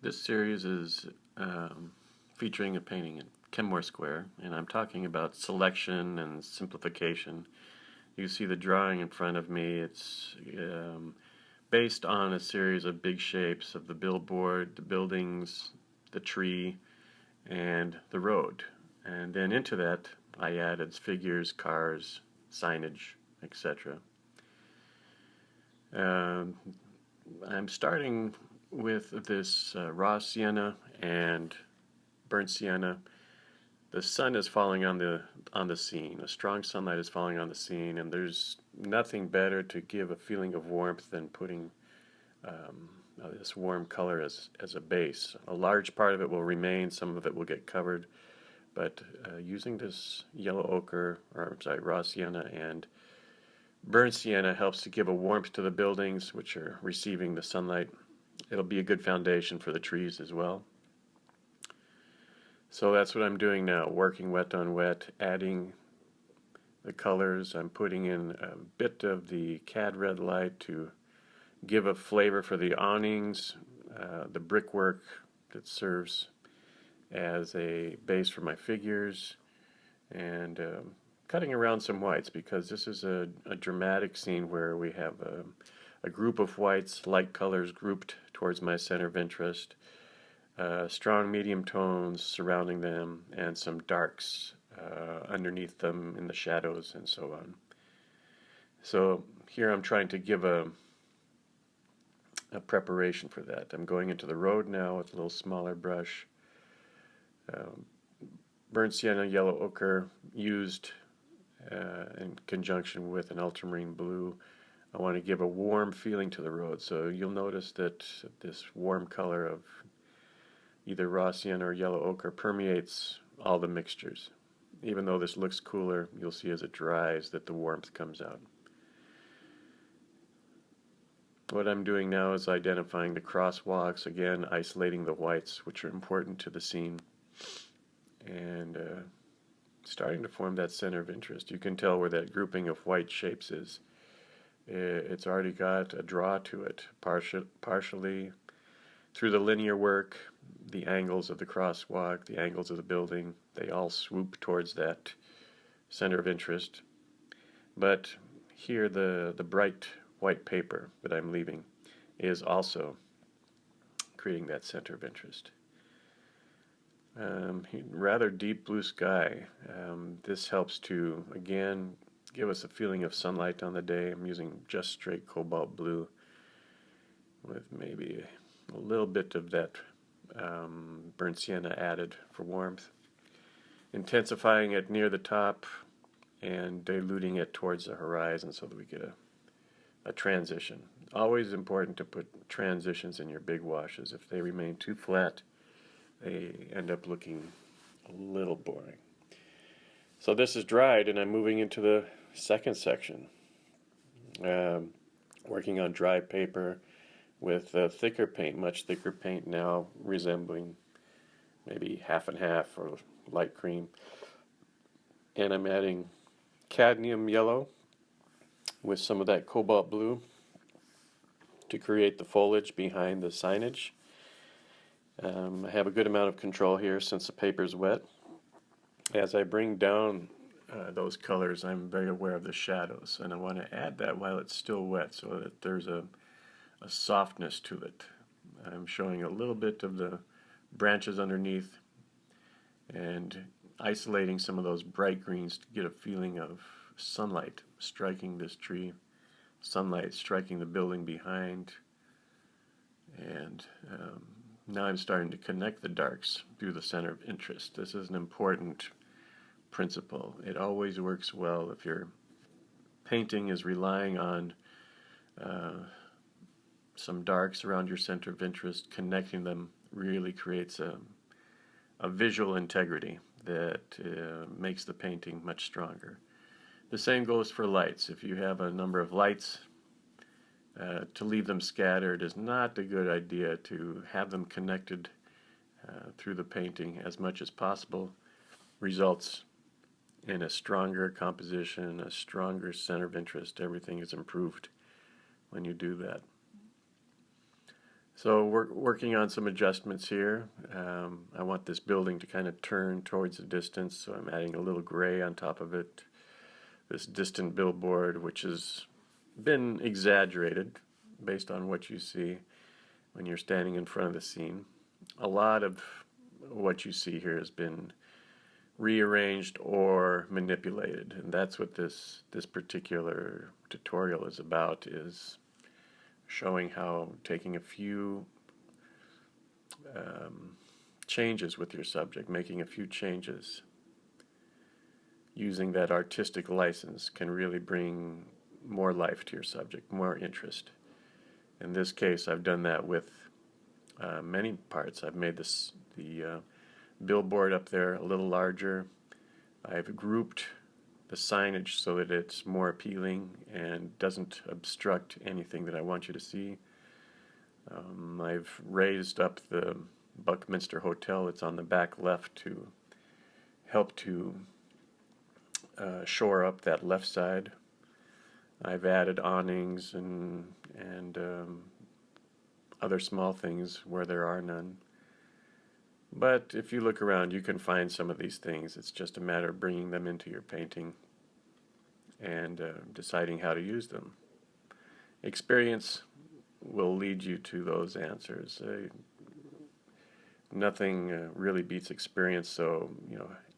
This series is featuring a painting in Kenmore Square, and I'm talking about selection and simplification. You see the drawing in front of me. It's based on a series of big shapes of the billboard, the buildings, the tree, and the road. And then into that I added figures, cars, signage, etc. I'm starting with this raw sienna and burnt sienna. The sun is falling on the scene. A strong sunlight is falling on the scene, and there's nothing better to give a feeling of warmth than putting this warm color as a base. A large part of it will remain, some of it will get covered, but using this yellow ochre, or I'm sorry, raw sienna and burnt sienna helps to give a warmth to the buildings which are receiving the sunlight. It'll be a good foundation for the trees as well. So that's what I'm doing now, working wet on wet, adding the colors. I'm putting in a bit of the cad red light to give a flavor for the awnings, the brickwork that serves as a base for my figures, and cutting around some whites because this is a dramatic scene where we have a group of whites, light colors grouped towards my center of interest, strong medium tones surrounding them, and some darks underneath them in the shadows and so on. So here I'm trying to give a preparation for that. I'm going into the road now with a little smaller brush. Burnt sienna, yellow ochre used in conjunction with an ultramarine blue. I want to give a warm feeling to the road, so you'll notice that this warm color of either raw sienna or yellow ochre permeates all the mixtures. Even though this looks cooler, you'll see as it dries that the warmth comes out. What I'm doing now is identifying the crosswalks, again isolating the whites which are important to the scene, and starting to form that center of interest. You can tell where that grouping of white shapes is. It's already got a draw to it, partially through the linear work, the angles of the crosswalk, the angles of the building. They all swoop towards that center of interest. But here the bright white paper that I'm leaving is also creating that center of interest. Rather deep blue sky. This helps to, again, give us a feeling of sunlight on the day. I'm using just straight cobalt blue with maybe a little bit of that burnt sienna added for warmth, intensifying it near the top and diluting it towards the horizon so that we get a transition. Always important to put transitions in your big washes. If they remain too flat, they end up looking a little boring. So this is dried, and I'm moving into the second section, working on dry paper with thicker paint, much thicker paint now, resembling maybe half and half or light cream. And I'm adding cadmium yellow with some of that cobalt blue to create the foliage behind the signage. I have a good amount of control here since the paper is wet. As I bring down those colors, I'm very aware of the shadows, and I want to add that while it's still wet so that there's a softness to it. I'm showing a little bit of the branches underneath and isolating some of those bright greens to get a feeling of sunlight striking this tree, sunlight striking the building behind, and now I'm starting to connect the darks through the center of interest. This is an important principle. It always works well if your painting is relying on some darks around your center of interest. Connecting them really creates a visual integrity that makes the painting much stronger. The same goes for lights. If you have a number of lights, to leave them scattered is not a good idea. To have them connected through the painting as much as possible results in a stronger composition, a stronger center of interest. Everything is improved when you do that. So we're working on some adjustments here. I want this building to kind of turn towards the distance, so I'm adding a little gray on top of it. This distant billboard, which has been exaggerated based on what you see when you're standing in front of the scene. A lot of what you see here has been rearranged or manipulated, and that's what this particular tutorial is about, is showing how taking a few changes with your subject, making a few changes, using that artistic license can really bring more life to your subject, more interest. In this case, I've done that with many parts. I've made the billboard up there a little larger. I've grouped the signage so that it's more appealing and doesn't obstruct anything that I want you to see. I've raised up the Buckminster Hotel that's on the back left to help to shore up that left side. I've added awnings and other small things where there are none. But if you look around, you can find some of these things. It's just a matter of bringing them into your painting and deciding how to use them. Experience will lead you to those answers. Nothing really beats experience, so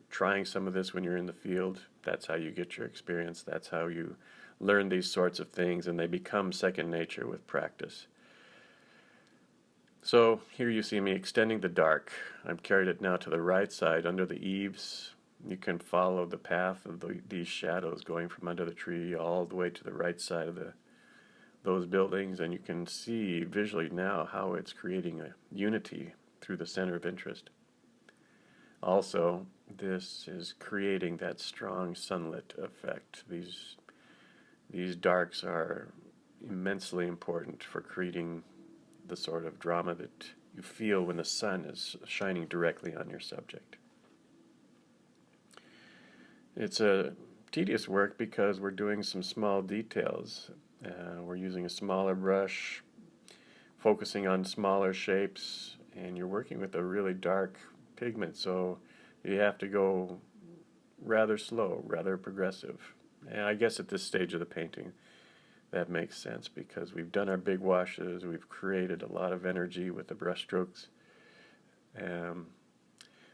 trying some of this when you're in the field, that's how you get your experience. That's how you learn these sorts of things, and they become second nature with practice. So here you see me extending the dark. I've carried it now to the right side under the eaves. You can follow the path of these shadows going from under the tree all the way to the right side of those buildings, and you can see visually now how it's creating a unity through the center of interest. Also, this is creating that strong sunlit effect. These darks are immensely important for creating the sort of drama that you feel when the sun is shining directly on your subject. It's a tedious work because we're doing some small details. We're using a smaller brush, focusing on smaller shapes, and you're working with a really dark pigment, so you have to go rather slow, rather progressive. And I guess at this stage of the painting that makes sense because we've done our big washes, we've created a lot of energy with the brush strokes.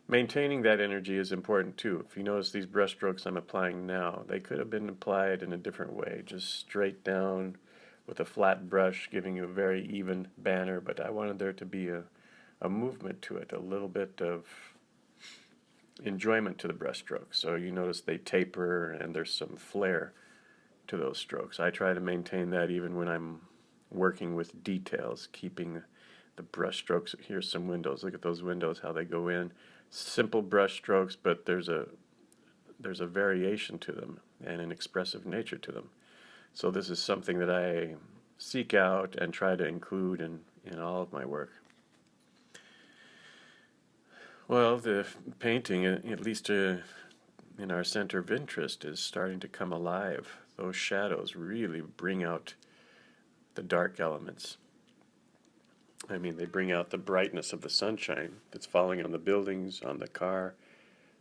Maintaining that energy is important too. If you notice these brush strokes I'm applying now, they could have been applied in a different way, just straight down with a flat brush giving you a very even banner, but I wanted there to be a movement to it, a little bit of enjoyment to the brush strokes. So you notice they taper and there's some flair to those strokes. I try to maintain that even when I'm working with details, keeping the brush strokes. Here's some windows. Look at those windows, how they go in. Simple brush strokes, but there's a variation to them and an expressive nature to them. So this is something that I seek out and try to include in all of my work. Well, the painting, at least in our center of interest, is starting to come alive. Those shadows really bring out the dark elements. I mean, they bring out the brightness of the sunshine that's falling on the buildings, on the car,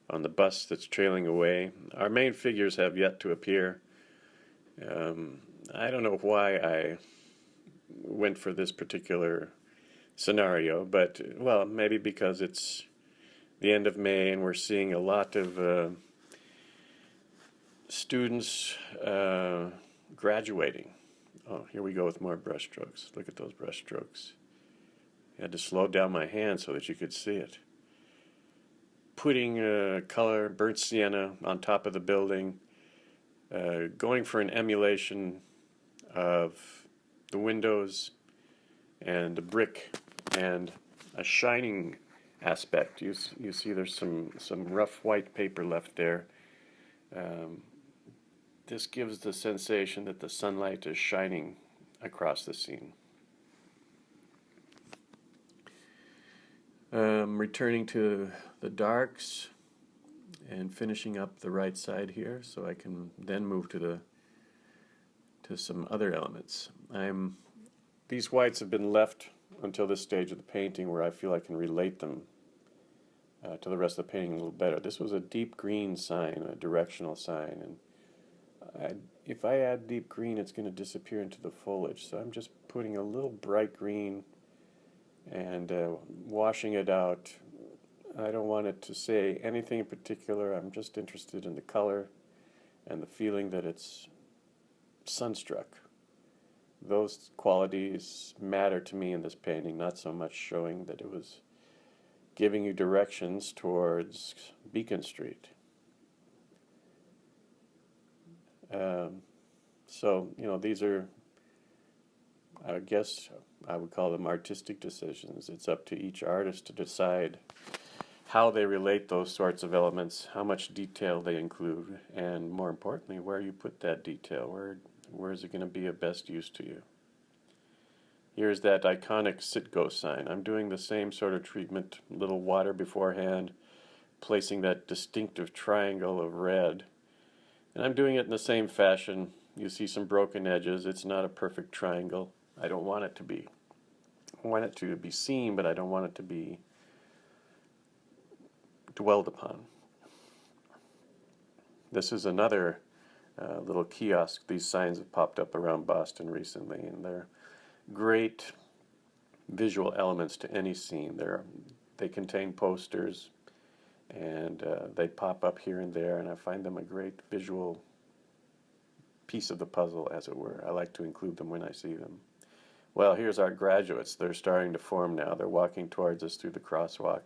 on the bus that's trailing away. Our main figures have yet to appear. I don't know why I went for this particular scenario, but, well, maybe because it's the end of May and we're seeing a lot of students graduating. Oh, here we go with more brush strokes. Look at those brush strokes. I had to slow down my hand so that you could see it. Putting color, burnt sienna on top of the building, going for an emulation of the windows and the brick and a shining aspect. You see there's some rough white paper left there. This gives the sensation that the sunlight is shining across the scene. Returning to the darks and finishing up the right side here so I can then move to some other elements. These whites have been left until this stage of the painting where I feel I can relate them to the rest of the painting a little better. This was a deep green sign, a directional sign, and if I add deep green, it's going to disappear into the foliage. So I'm just putting a little bright green and washing it out. I don't want it to say anything in particular. I'm just interested in the color and the feeling that it's sunstruck. Those qualities matter to me in this painting, not so much showing that it was giving you directions towards Beacon Street. So, you know, these are, I guess I would call them artistic decisions. It's up to each artist to decide how they relate those sorts of elements, how much detail they include, and more importantly, where you put that detail. Where is it going to be of best use to you? Here's that iconic Citgo sign. I'm doing the same sort of treatment, a little water beforehand, placing that distinctive triangle of red. And I'm doing it in the same fashion. You see some broken edges. It's not a perfect triangle. I don't want it to be. I want it to be seen, but I don't want it to be dwelled upon. This is another little kiosk. These signs have popped up around Boston recently, and they're great visual elements to any scene. They contain posters, and they pop up here and there, and I find them a great visual piece of the puzzle, as it were. I like to include them when I see them. Well, here's our graduates. They're starting to form now. They're walking towards us through the crosswalk.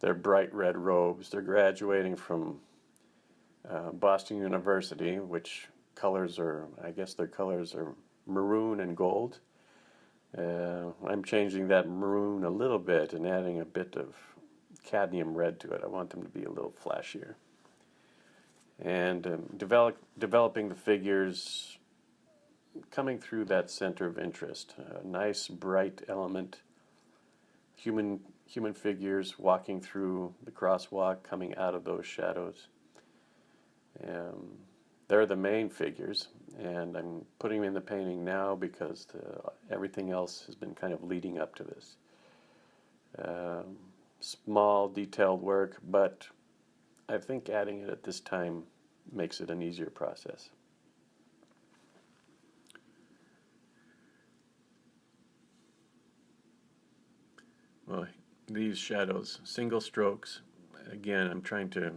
They're bright red robes. They're graduating from Boston University, which colors are, I guess their colors are maroon and gold. I'm changing that maroon a little bit and adding a bit of cadmium red to it. I want them to be a little flashier. And developing the figures, coming through that center of interest. A nice, bright element. Human figures walking through the crosswalk, coming out of those shadows. They're the main figures, and I'm putting them in the painting now because everything else has been kind of leading up to this. Small, detailed work, but I think adding it at this time makes it an easier process. Well, these shadows, single strokes, again, I'm trying to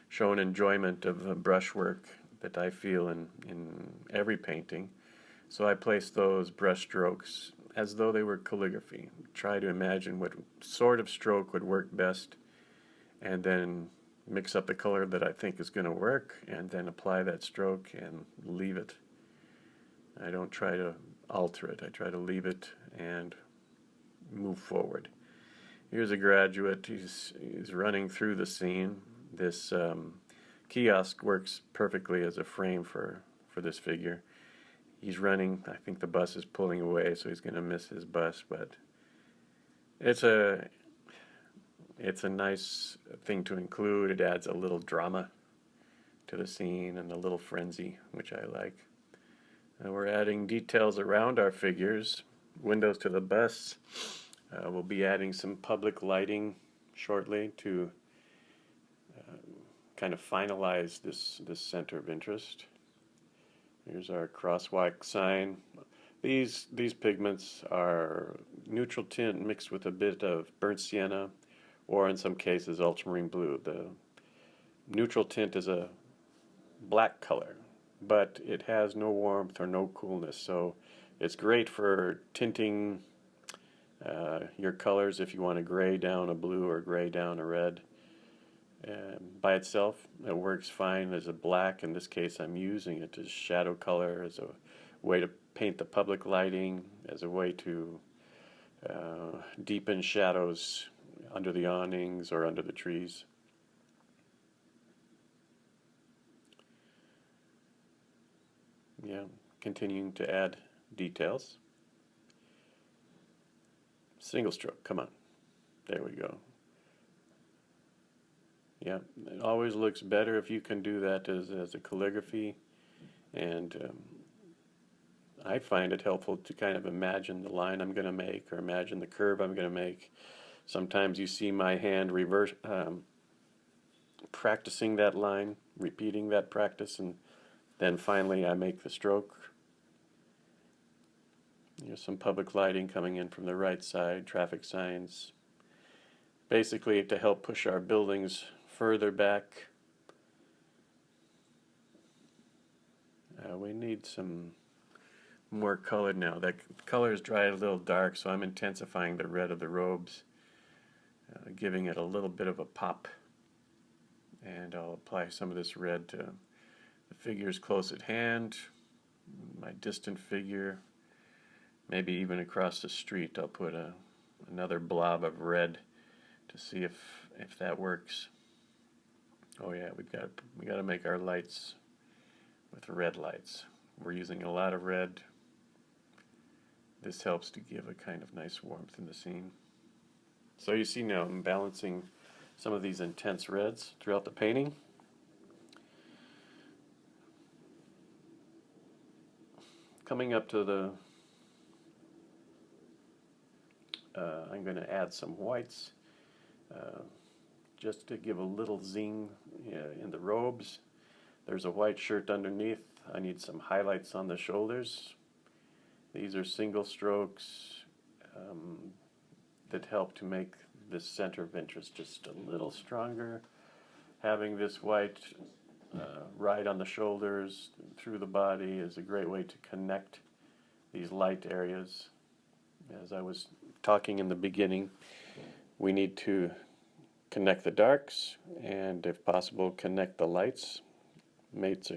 show an enjoyment of brushwork that I feel in every painting. So I place those brush strokes as though they were calligraphy. Try to imagine what sort of stroke would work best, and then mix up the color that I think is going to work, and then apply that stroke and leave it. I don't try to alter it. I try to leave it and move forward. Here's a graduate. He's running through the scene. This kiosk works perfectly as a frame for this figure. He's running. I think the bus is pulling away, so he's going to miss his bus, but it's a nice thing to include. It adds a little drama to the scene and a little frenzy, which I like. We're adding details around our figures, windows to the bus. We'll be adding some public lighting shortly to kind of finalize this center of interest. Here's our crosswalk sign. These pigments are neutral tint mixed with a bit of burnt sienna, or in some cases ultramarine blue. The neutral tint is a black color, but it has no warmth or no coolness, so it's great for tinting your colors if you want to gray down a blue or gray down a red. By itself, it works fine as a black. In this case, I'm using it as shadow color, as a way to paint the public lighting, as a way to deepen shadows under the awnings or under the trees. Yeah, continuing to add details. Single stroke, come on. There we go. Yeah, it always looks better if you can do that as a calligraphy, and I find it helpful to kind of imagine the line I'm going to make or imagine the curve I'm going to make. Sometimes you see my hand reverse, practicing that line, repeating that practice, and then finally I make the stroke. There's some public lighting coming in from the right side, traffic signs. Basically to help push our buildings further back. We need some more color now. That color is dried a little dark, so I'm intensifying the red of the robes, giving it a little bit of a pop. And I'll apply some of this red to the figures close at hand, my distant figure, maybe even across the street. I'll put another blob of red to see if that works. Oh yeah, we got to make our lights with red lights. We're using a lot of red. This helps to give a kind of nice warmth in the scene. So you see now I'm balancing some of these intense reds throughout the painting. Coming up to the I'm going to add some whites just to give a little zing in the robes. There's a white shirt underneath. I need some highlights on the shoulders. These are single strokes that help to make this center of interest just a little stronger. Having this white right on the shoulders, through the body, is a great way to connect these light areas. As I was talking in the beginning, we need to connect the darks and, if possible, connect the lights. Makes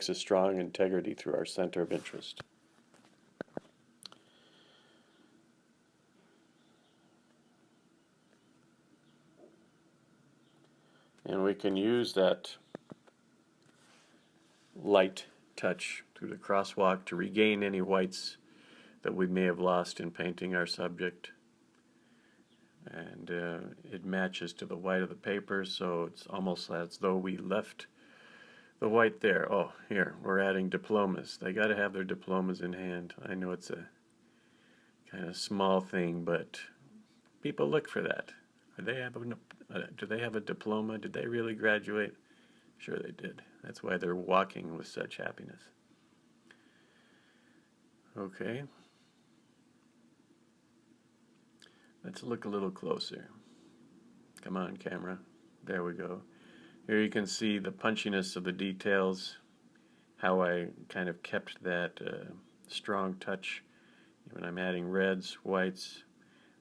a strong integrity through our center of interest. And we can use that light touch through the crosswalk to regain any whites that we may have lost in painting our subject. And it matches to the white of the paper, so it's almost as though we left the white there. Oh, here, we're adding diplomas. They got to have their diplomas in hand. I know it's a kind of small thing, but people look for that. Do they have a diploma? Did they really graduate? Sure they did. That's why they're walking with such happiness. Okay. Let's look a little closer. Come on, camera. There we go. Here you can see the punchiness of the details, how I kind of kept that strong touch when I'm adding reds, whites,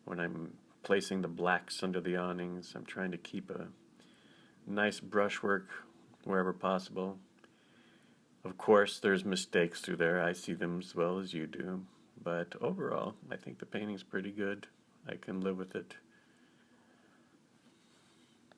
when I'm placing the blacks under the awnings. I'm trying to keep a nice brushwork wherever possible. Of course, there's mistakes through there. I see them as well as you do. But overall, I think the painting's pretty good. I can live with it.